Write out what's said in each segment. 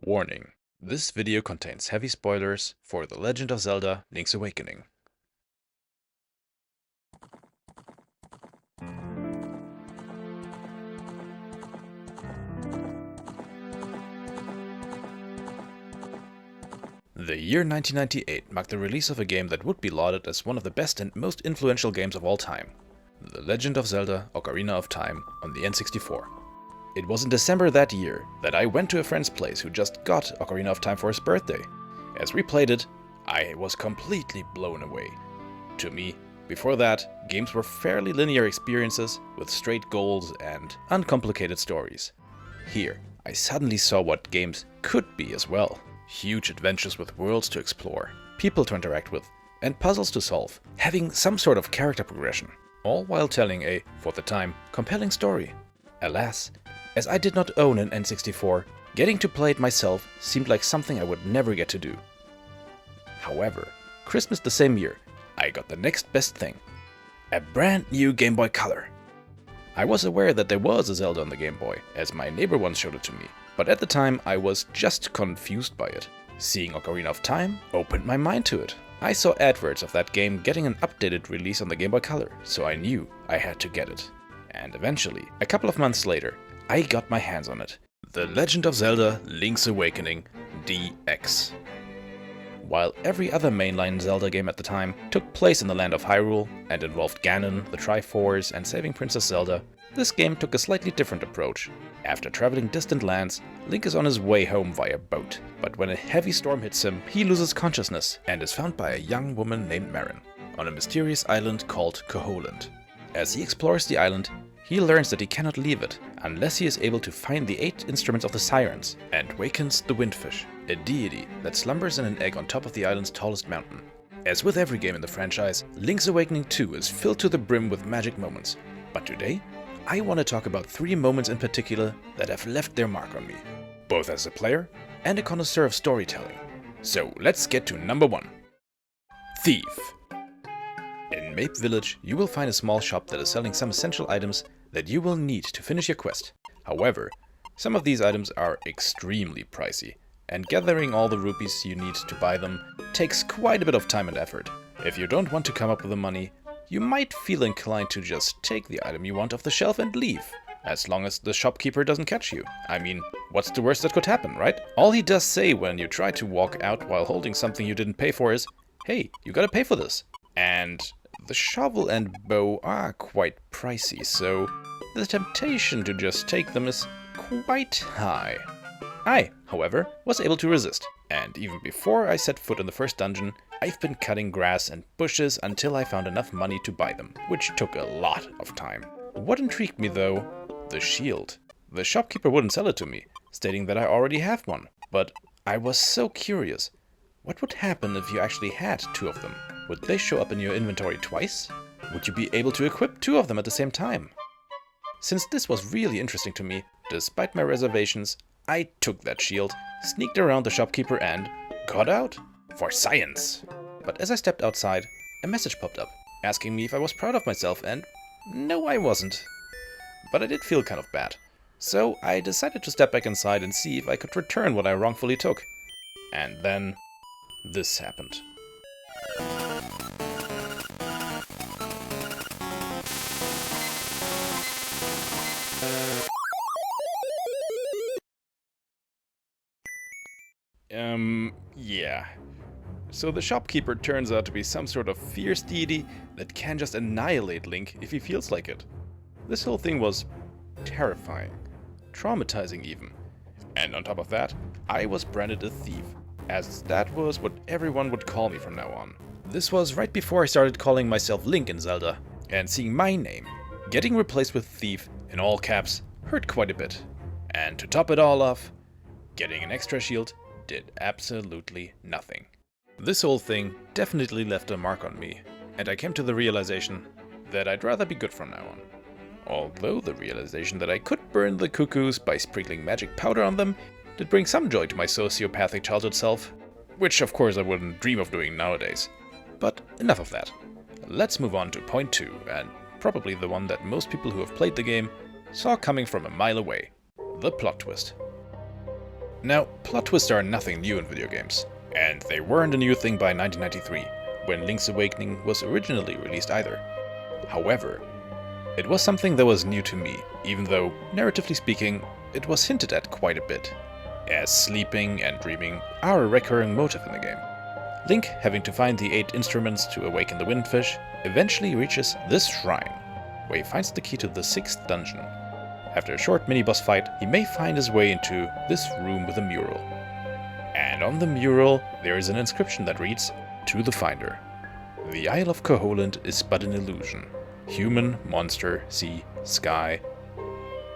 Warning: this video contains heavy spoilers for The Legend of Zelda: Link's Awakening. The year 1998 marked the release of a game that would be lauded as one of the best and most influential games of all time, The Legend of Zelda: Ocarina of Time on the N64. It was in December that year that I went to a friend's place who just got Ocarina of Time for his birthday. As we played it, I was completely blown away. To me, before that, games were fairly linear experiences with straight goals and uncomplicated stories. Here, I suddenly saw what games could be as well. Huge adventures with worlds to explore, people to interact with, and puzzles to solve, having some sort of character progression, all while telling a, for the time, compelling story. Alas, as I did not own an N64, getting to play it myself seemed like something I would never get to do. However, Christmas the same year, I got the next best thing. A brand new Game Boy Color. I was aware that there was a Zelda on the Game Boy, as my neighbor once showed it to me, but at the time I was just confused by it. Seeing Ocarina of Time opened my mind to it. I saw adverts of that game getting an updated release on the Game Boy Color, so I knew I had to get it. And eventually, a couple of months later, I got my hands on it. The Legend of Zelda: Link's Awakening DX. While every other mainline Zelda game at the time took place in the land of Hyrule and involved Ganon, the Triforce, and saving Princess Zelda, this game took a slightly different approach. After traveling distant lands, Link is on his way home via boat, but when a heavy storm hits him, he loses consciousness and is found by a young woman named Marin on a mysterious island called Koholint. As he explores the island, he learns that he cannot leave it unless he is able to find the 8 instruments of the Sirens and wakens the Windfish, a deity that slumbers in an egg on top of the island's tallest mountain. As with every game in the franchise, Link's Awakening 2 is filled to the brim with magic moments, but today, I want to talk about 3 moments in particular that have left their mark on me, both as a player and a connoisseur of storytelling. So let's get to number 1. Thief. In Mape Village, you will find a small shop that is selling some essential items that you will need to finish your quest. However, some of these items are extremely pricey, and gathering all the rupees you need to buy them takes quite a bit of time and effort. If you don't want to come up with the money, you might feel inclined to just take the item you want off the shelf and leave, as long as the shopkeeper doesn't catch you. I mean, what's the worst that could happen, right? All he does say when you try to walk out while holding something you didn't pay for is, "Hey, you gotta pay for this." And the shovel and bow are quite pricey, so the temptation to just take them is quite high. I, however, was able to resist, and even before I set foot in the first dungeon, I've been cutting grass and bushes until I found enough money to buy them, which took a lot of time. What intrigued me though? The shield. The shopkeeper wouldn't sell it to me, stating that I already have one, but I was so curious. What would happen if you actually had 2 of them? Would they show up in your inventory twice? Would you be able to equip 2 of them at the same time? Since this was really interesting to me, despite my reservations, I took that shield, sneaked around the shopkeeper and got out. For science! But as I stepped outside, a message popped up, asking me if I was proud of myself, and no, I wasn't. But I did feel kind of bad, so I decided to step back inside and see if I could return what I wrongfully took. And then this happened. Yeah. So the shopkeeper turns out to be some sort of fierce deity that can just annihilate Link if he feels like it. This whole thing was terrifying, traumatizing even. And on top of that, I was branded a thief, as that was what everyone would call me from now on. This was right before I started calling myself Link in Zelda, and seeing my name getting replaced with Thief in all caps hurt quite a bit. And to top it all off, getting an extra shield did absolutely nothing. This whole thing definitely left a mark on me, and I came to the realization that I'd rather be good from now on. Although the realization that I could burn the cuckoos by sprinkling magic powder on them did bring some joy to my sociopathic childhood self, which of course I wouldn't dream of doing nowadays. But enough of that. Let's move on to point 2, and probably the one that most people who have played the game saw coming from a mile away. The plot twist. Now, plot twists are nothing new in video games, and they weren't a new thing by 1993, when Link's Awakening was originally released either. However, it was something that was new to me, even though, narratively speaking, it was hinted at quite a bit, as sleeping and dreaming are a recurring motive in the game. Link, having to find the 8 instruments to awaken the Windfish, eventually reaches this shrine, where he finds the key to the 6th dungeon. After a short mini-boss fight, he may find his way into this room with a mural. And on the mural, there is an inscription that reads, "To the Finder. The Isle of Koholint is but an illusion. Human, monster, sea, sky.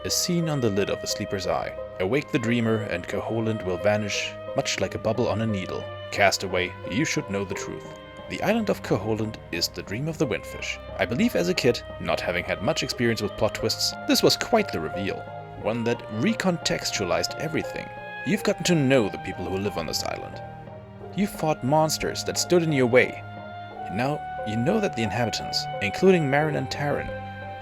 A scene on the lid of a sleeper's eye. Awake the dreamer and Koholint will vanish, much like a bubble on a needle. Cast away, you should know the truth. The island of Koholint is the dream of the Windfish." I believe as a kid, not having had much experience with plot twists, this was quite the reveal. One that recontextualized everything. You've gotten to know the people who live on this island. You fought monsters that stood in your way. And now you know that the inhabitants, including Marin and Tarin,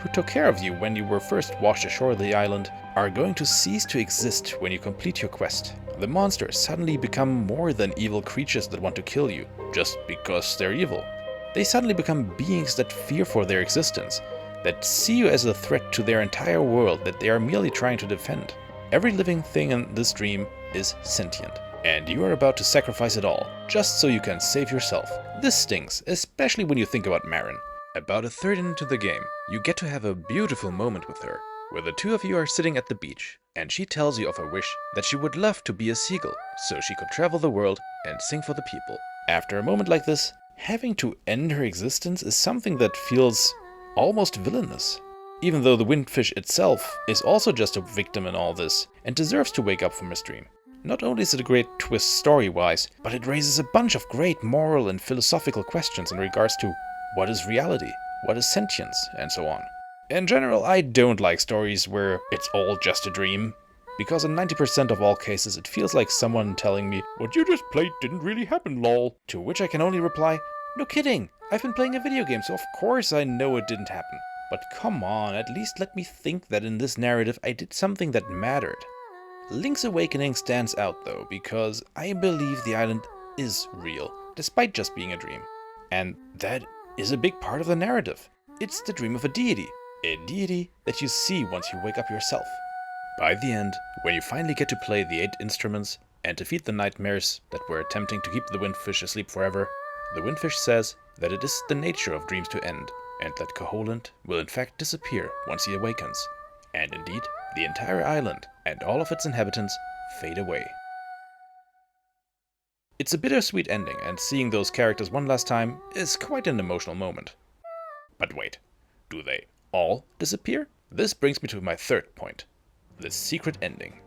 who took care of you when you were first washed ashore the island, are going to cease to exist when you complete your quest. The monsters suddenly become more than evil creatures that want to kill you, just because they're evil. They suddenly become beings that fear for their existence, that see you as a threat to their entire world that they are merely trying to defend. Every living thing in this dream is sentient, and you are about to sacrifice it all, just so you can save yourself. This stings, especially when you think about Marin. About a third into the game, you get to have a beautiful moment with her, where the two of you are sitting at the beach, and she tells you of her wish that she would love to be a seagull, so she could travel the world and sing for the people. After a moment like this, having to end her existence is something that feels almost villainous. Even though the Windfish itself is also just a victim in all this, and deserves to wake up from his dream. Not only is it a great twist story-wise, but it raises a bunch of great moral and philosophical questions in regards to what is reality, what is sentience, and so on. In general, I don't like stories where it's all just a dream, because in 90% of all cases it feels like someone telling me, "What you just played didn't really happen, lol." To which I can only reply, "No kidding, I've been playing a video game, so of course I know it didn't happen. But come on, at least let me think that in this narrative I did something that mattered." Link's Awakening stands out though, because I believe the island is real, despite just being a dream. And that is a big part of the narrative. It's the dream of a deity that you see once you wake up yourself. By the end, when you finally get to play the 8 instruments and defeat the nightmares that were attempting to keep the Windfish asleep forever, the Windfish says that it is the nature of dreams to end, and that Koholint will in fact disappear once he awakens. And indeed, the entire island and all of its inhabitants fade away. It's a bittersweet ending, and seeing those characters one last time is quite an emotional moment. But wait, do they all disappear? This brings me to my third point, the secret ending.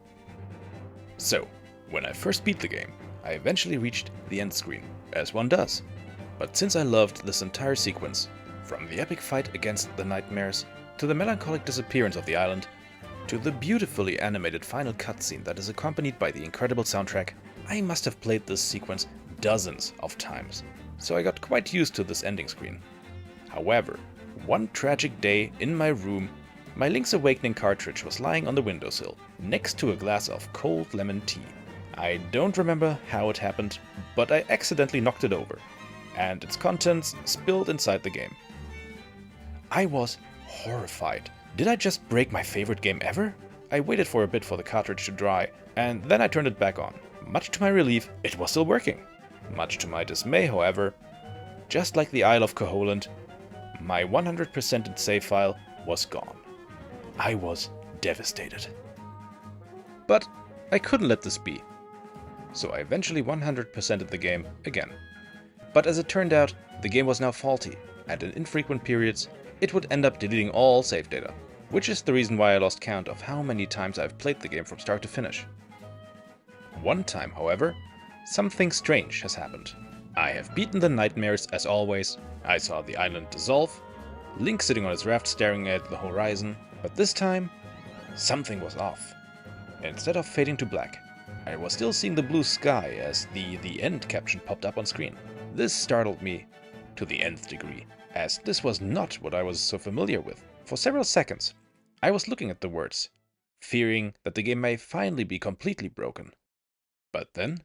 So, when I first beat the game, I eventually reached the end screen, as one does. But since I loved this entire sequence, from the epic fight against the nightmares, to the melancholic disappearance of the island, to the beautifully animated final cutscene that is accompanied by the incredible soundtrack, I must have played this sequence dozens of times, so I got quite used to this ending screen. However, one tragic day in my room, my Link's Awakening cartridge was lying on the windowsill, next to a glass of cold lemon tea. I don't remember how it happened, but I accidentally knocked it over, and its contents spilled inside the game. I was horrified. Did I just break my favorite game ever? I waited for a bit for the cartridge to dry, and then I turned it back on. Much to my relief, it was still working. Much to my dismay, however, just like the Isle of Koholint, my 100%ed save file was gone. I was devastated. But I couldn't let this be, so I eventually 100%ed the game again. But as it turned out, the game was now faulty, and in infrequent periods, it would end up deleting all save data, which is the reason why I lost count of how many times I've played the game from start to finish. One time, however, something strange has happened. I have beaten the nightmares as always, I saw the island dissolve, Link sitting on his raft staring at the horizon, but this time, something was off. Instead of fading to black, I was still seeing the blue sky as the end caption popped up on screen. This startled me to the nth degree, as this was not what I was so familiar with. For several seconds, I was looking at the words, fearing that the game may finally be completely broken. But then,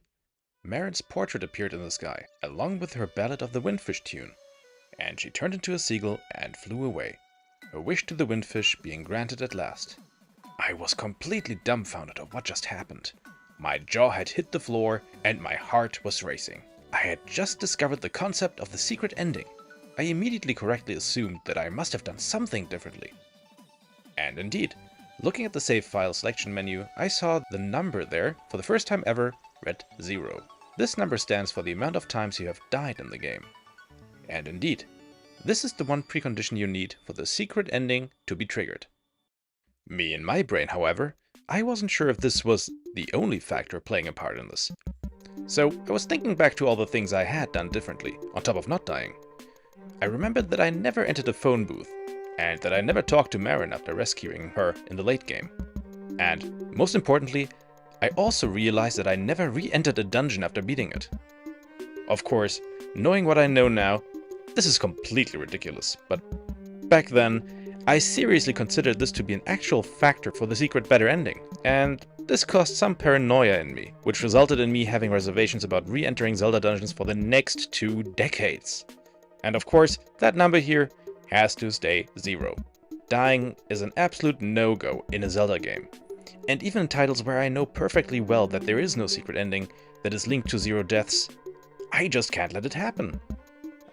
Marin's portrait appeared in the sky, along with her Ballad of the Windfish tune, and she turned into a seagull and flew away, her wish to the windfish being granted at last. I was completely dumbfounded of what just happened. My jaw had hit the floor and my heart was racing. I had just discovered the concept of the secret ending. I immediately correctly assumed that I must have done something differently. And indeed, looking at the save file selection menu, I saw the number there, for the first time ever, read 0. This number stands for the amount of times you have died in the game. And indeed, this is the one precondition you need for the secret ending to be triggered. Me in my brain, however, I wasn't sure if this was the only factor playing a part in this. So I was thinking back to all the things I had done differently, on top of not dying. I remembered that I never entered a phone booth, and that I never talked to Marin after rescuing her in the late game. And, most importantly, I also realized that I never re-entered a dungeon after beating it. Of course, knowing what I know now, this is completely ridiculous, but back then, I seriously considered this to be an actual factor for the secret better ending, and this caused some paranoia in me, which resulted in me having reservations about re-entering Zelda dungeons for the next 2 decades. And of course, that number here has to stay 0. Dying is an absolute no-go in a Zelda game. And even in titles where I know perfectly well that there is no secret ending that is linked to 0 deaths, I just can't let it happen.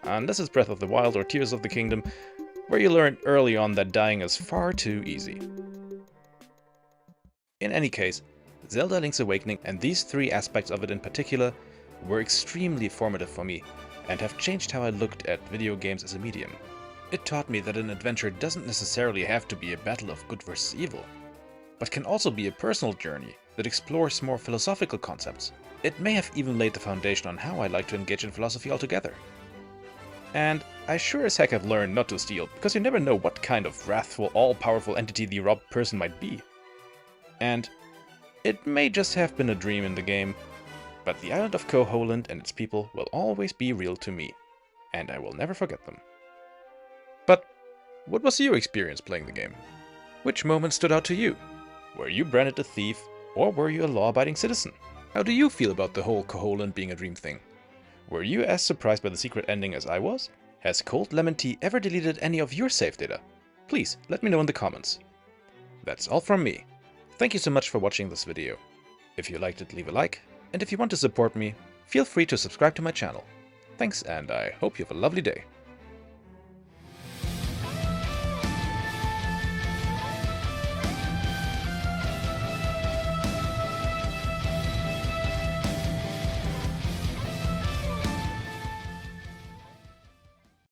Unless it's Breath of the Wild or Tears of the Kingdom, where you learn early on that dying is far too easy. In any case, Zelda Link's Awakening and these 3 aspects of it in particular were extremely formative for me and have changed how I looked at video games as a medium. It taught me that an adventure doesn't necessarily have to be a battle of good versus evil, but can also be a personal journey that explores more philosophical concepts. It may have even laid the foundation on how I like to engage in philosophy altogether. And I sure as heck have learned not to steal, because you never know what kind of wrathful, all-powerful entity the robbed person might be. And it may just have been a dream in the game, but the island of Koholland and its people will always be real to me, and I will never forget them. But what was your experience playing the game? Which moment stood out to you? Were you branded a thief, or were you a law-abiding citizen? How do you feel about the whole Koholland being a dream thing? Were you as surprised by the secret ending as I was? Has Cold Lemon Tea ever deleted any of your save data? Please let me know in the comments. That's all from me. Thank you so much for watching this video. If you liked it, leave a like, and if you want to support me, feel free to subscribe to my channel. Thanks, and I hope you have a lovely day.